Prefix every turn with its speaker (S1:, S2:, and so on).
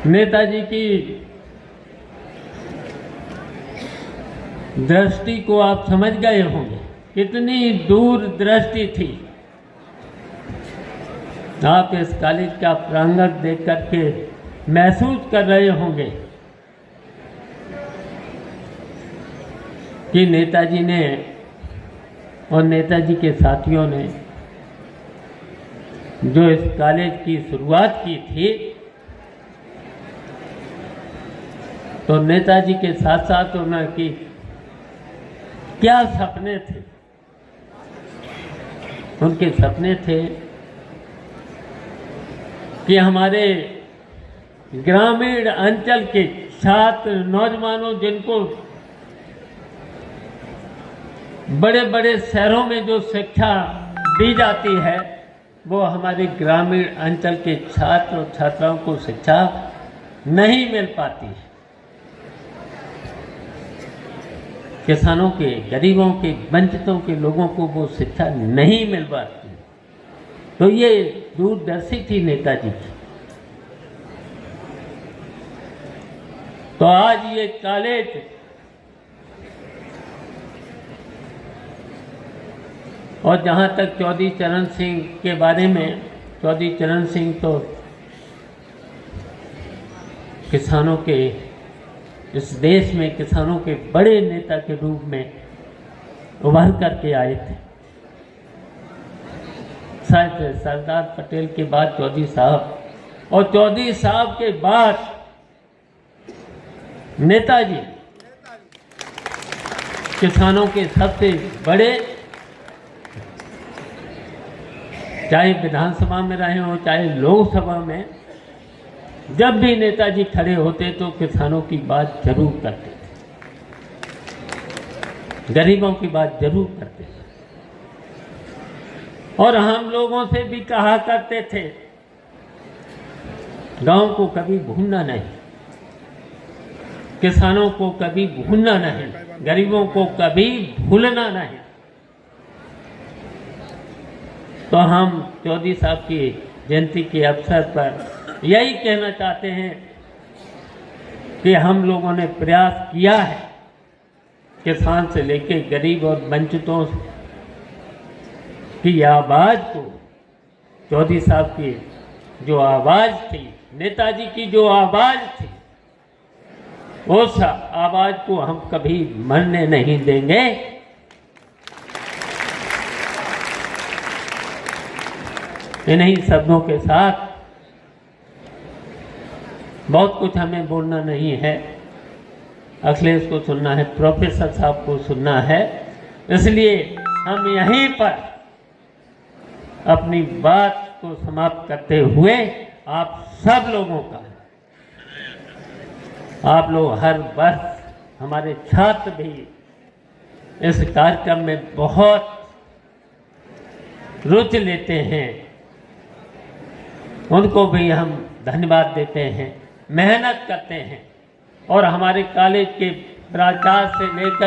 S1: नेताजी की दृष्टि को आप समझ गए होंगे, कितनी दूर दृष्टि थी। आप इस कॉलेज का प्रांगण देख करके महसूस कर रहे होंगे कि नेताजी ने और नेताजी के साथियों ने जो इस कॉलेज की शुरुआत की थी, तो नेताजी के साथ साथ उनकी क्या सपने थे। उनके सपने थे कि हमारे ग्रामीण अंचल के छात्र नौजवानों, जिनको बड़े बड़े शहरों में जो शिक्षा दी जाती है, वो हमारे ग्रामीण अंचल के छात्र और छात्राओं को शिक्षा नहीं मिल पाती है। किसानों के, गरीबों के, वंचितों के लोगों को वो शिक्षा नहीं मिल पाती। तो ये दूरदर्शी थी नेताजी की। तो आज ये कॉलेज और जहाँ तक चौधरी चरण सिंह के बारे में, चौधरी चरण सिंह तो किसानों के, इस देश में किसानों के बड़े नेता के रूप में उभर करके आए थे। शायद सरदार पटेल के बाद चौधरी साहब, और चौधरी साहब के बाद नेताजी किसानों के सबसे बड़े, चाहे विधानसभा में रहे हो चाहे लोकसभा में, जब भी नेताजी खड़े होते तो किसानों की बात जरूर करते थे, गरीबों की बात जरूर करते थे। और हम लोगों से भी कहा करते थे, गांव को कभी भूलना नहीं, किसानों को कभी भूलना नहीं, गरीबों को कभी भूलना नहीं। तो हम चौधरी साहब की जयंती के अवसर पर यही कहना चाहते हैं कि हम लोगों ने प्रयास किया है, किसान से लेकर गरीब और वंचितों की आवाज़ को, चौधरी साहब की जो आवाज़ थी, नेताजी की जो आवाज़ थी, उस आवाज़ को हम कभी मरने नहीं देंगे। इन्हीं शब्दों के साथ, बहुत कुछ हमें बोलना नहीं है, अखिलेश को सुनना है, प्रोफेसर साहब को सुनना है, इसलिए हम यहीं पर अपनी बात को समाप्त करते हुए आप सब लोगों का, आप लोग हर वर्ष, हमारे छात्र भी इस कार्यक्रम में बहुत रुचि लेते हैं, उनको भी हम धन्यवाद देते हैं, मेहनत करते हैं। और हमारे कॉलेज के प्राचार्य से लेकर